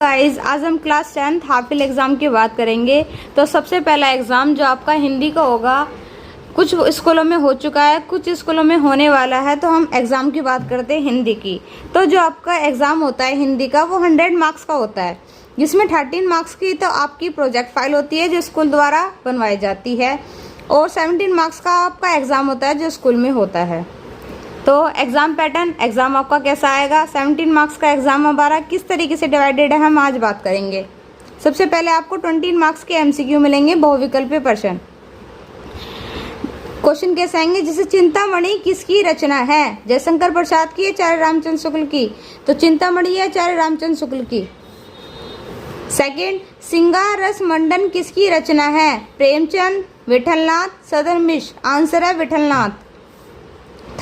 Guys, आज हम class 10th हाफिल exam की बात करेंगे। तो सबसे पहला एग्ज़ाम जो आपका हिंदी का होगा, कुछ स्कूलों में हो चुका है, कुछ स्कूलों में होने वाला है। तो हम एग्ज़ाम की बात करते हैं हिंदी की। तो जो आपका एग्ज़ाम होता है हिंदी का, वो 100 मार्क्स का होता है, जिसमें 13 मार्क्स की तो आपकी प्रोजेक्ट फाइल होती है जो स्कूल द्वारा बनवाई जाती है, और 17 मार्क्स का आपका एग्ज़ाम होता है जो स्कूल में होता है। तो एग्ज़ाम पैटर्न, एग्ज़ाम आपका कैसा आएगा, 17 मार्क्स का एग्ज़ाम हमारा किस तरीके से डिवाइडेड है, हम आज बात करेंगे। सबसे पहले आपको 20 मार्क्स के एमसीक्यू मिलेंगे, बहुविकल्पीय प्रश्न। क्वेश्चन कैसे आएंगे, जैसे चिंतामणि किसकी रचना है, जयशंकर प्रसाद की या आचार्य रामचंद्र शुक्ल की। तो चिंतामणि या आचार्य रामचंद्र शुक्ल की। सेकंड, सिंगार रस मंडन किसकी रचना है, प्रेमचंद, विठलनाथ, सदन मिश्र। आंसर है विठलनाथ।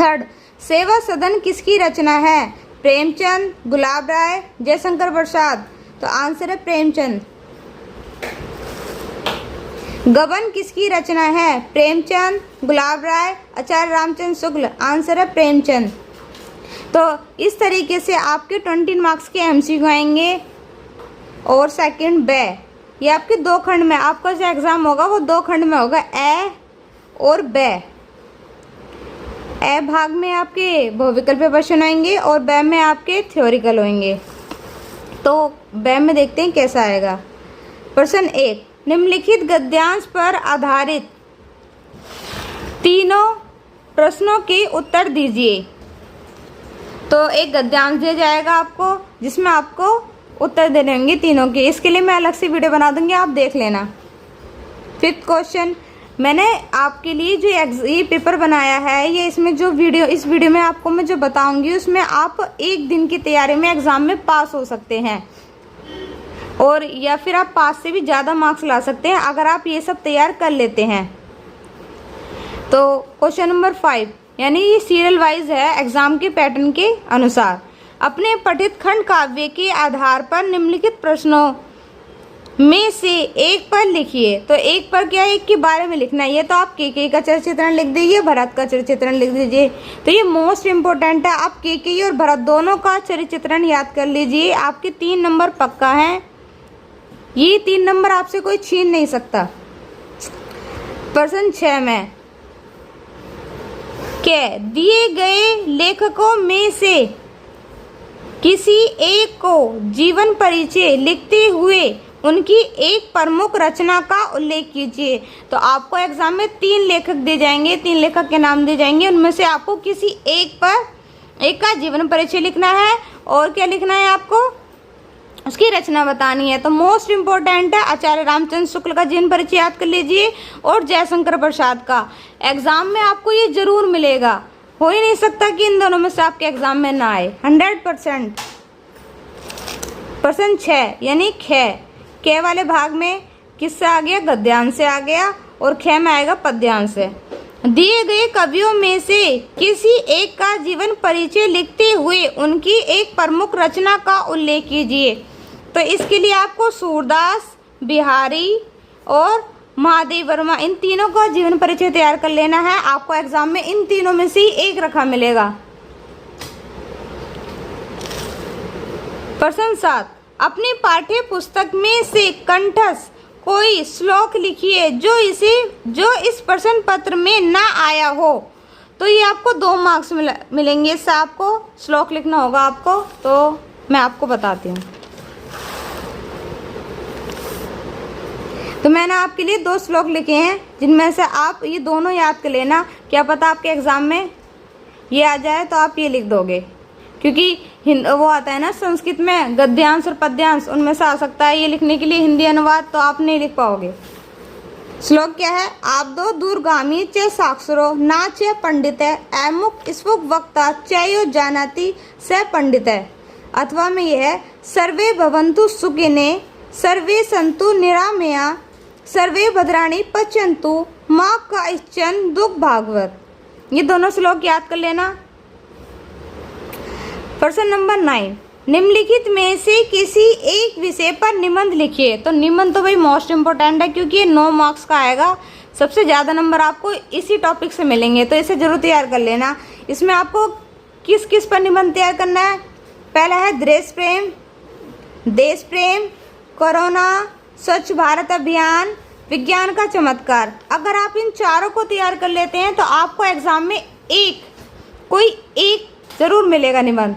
थर्ड, सेवा सदन किसकी रचना है, प्रेमचंद, गुलाब राय, जयशंकर प्रसाद। तो आंसर है प्रेमचंद। गबन किसकी रचना है, प्रेमचंद, गुलाब राय, आचार्य रामचंद्र शुक्ल। आंसर है प्रेमचंद। तो इस तरीके से आपके 20 मार्क्स के एमसीक्यू आएंगे। और सेकंड, ब, ये आपके दो खंड में, आपका जो एग्ज़ाम होगा वो दो खंड में होगा, ए और ब। ए भाग में आपके बहुविकल्पीय प्रश्न आएंगे और ब में आपके थ्योरिकल होंगे। तो ब में देखते हैं कैसा आएगा। प्रश्न 1, निम्नलिखित गद्यांश पर आधारित तीनों प्रश्नों के उत्तर दीजिए। तो एक गद्यांश दिया जाएगा आपको, जिसमें आपको उत्तर देने होंगे तीनों के। इसके लिए मैं अलग से वीडियो बना दूंगी, आप देख लेना। फिफ्थ क्वेश्चन, मैंने आपके लिए जो ये पेपर बनाया है, ये इसमें जो इस वीडियो में आपको मैं जो बताऊंगी, उसमें आप एक दिन की तैयारी में एग्ज़ाम में पास हो सकते हैं, और या फिर आप पास से भी ज़्यादा मार्क्स ला सकते हैं अगर आप ये सब तैयार कर लेते हैं। तो क्वेश्चन नंबर 5, यानी ये सीरियल वाइज है एग्ज़ाम के पैटर्न के अनुसार। अपने पठित खंड काव्य के आधार पर निम्नलिखित प्रश्नों में से एक पर लिखिए। तो एक पर क्या है, एक के बारे में लिखना है। ये तो आप केके का चरित्र चित्रण लिख दीजिए, भरत का चरित्र चित्रण लिख दीजिए। तो ये मोस्ट इम्पोर्टेंट है, आप केके और भरत दोनों का चरित्र चित्रण याद कर लीजिए। आपके 3 नंबर पक्का हैं, ये 3 नंबर आपसे कोई छीन नहीं सकता। प्रश्न 6 में क्या दिए गए लेखकों में से किसी एक को जीवन परिचय लिखते हुए उनकी एक प्रमुख रचना का उल्लेख कीजिए। तो आपको एग्जाम में 3 लेखक दिए जाएंगे, 3 लेखक के नाम दिए जाएंगे, उनमें से आपको किसी एक का जीवन परिचय लिखना है, और क्या लिखना है आपको, उसकी रचना बतानी है। तो मोस्ट इम्पोर्टेंट है आचार्य रामचंद्र शुक्ल का जीवन परिचय याद कर लीजिए, और जयशंकर प्रसाद का। एग्जाम में आपको ये जरूर मिलेगा, हो ही नहीं सकता कि इन दोनों में से आपके एग्जाम में ना आए, 100%। प्रश्न 6, यानी ख वाले भाग में किससे आ गया, गद्यांश से आ गया, और ख में आएगा पद्यांश से। दिए गए कवियों में से किसी एक का जीवन परिचय लिखते हुए उनकी एक प्रमुख रचना का उल्लेख कीजिए। तो इसके लिए आपको सूरदास, बिहारी और महादेव वर्मा, इन तीनों का जीवन परिचय तैयार कर लेना है। आपको एग्जाम में इन तीनों में से एक रखा मिलेगा। प्रश्न 7, अपनी पाठ्य पुस्तक में से कंठस्थ कोई श्लोक लिखिए जो इस प्रश्न पत्र में ना आया हो। तो ये आपको 2 मार्क्स मिलेंगे। इससे आपको श्लोक लिखना होगा आपको, तो मैं आपको बताती हूँ। तो मैंने आपके लिए 2 श्लोक लिखे हैं, जिनमें से आप ये दोनों याद कर लेना। क्या पता आपके एग्जाम में ये आ जाए तो आप ये लिख दोगे, क्योंकि वो आता है ना संस्कृत में गद्यांश और पद्यांश, उनमें से आ सकता है ये लिखने के लिए हिंदी अनुवाद, तो आप नहीं लिख पाओगे। श्लोक क्या है, आप दो दूरगामी च साक्षरो ना च पंडित है, एमुक स्मुक वक्ता चयो जानाति स पंडित है। अथवा में यह है, सर्वे भवन्तु सुखिने सर्वे सन्तु निरामया सर्वे भद्राणि पश्यन्तु माँ कश्चन दुख भागवत। ये दोनों श्लोक याद कर लेना। प्रश्न नंबर 9, निम्नलिखित में से किसी एक विषय पर निबंध लिखिए। तो निबंध तो भाई मोस्ट इम्पोर्टेंट है, क्योंकि ये 9 मार्क्स का आएगा। सबसे ज़्यादा नंबर आपको इसी टॉपिक से मिलेंगे, तो इसे जरूर तैयार कर लेना। इसमें आपको किस किस पर निबंध तैयार करना है। पहला है दृश्य प्रेम, देश प्रेम, कोरोना, स्वच्छ भारत अभियान, विज्ञान का चमत्कार। अगर आप इन चारों को तैयार कर लेते हैं तो आपको एग्जाम में कोई एक ज़रूर मिलेगा निबंध।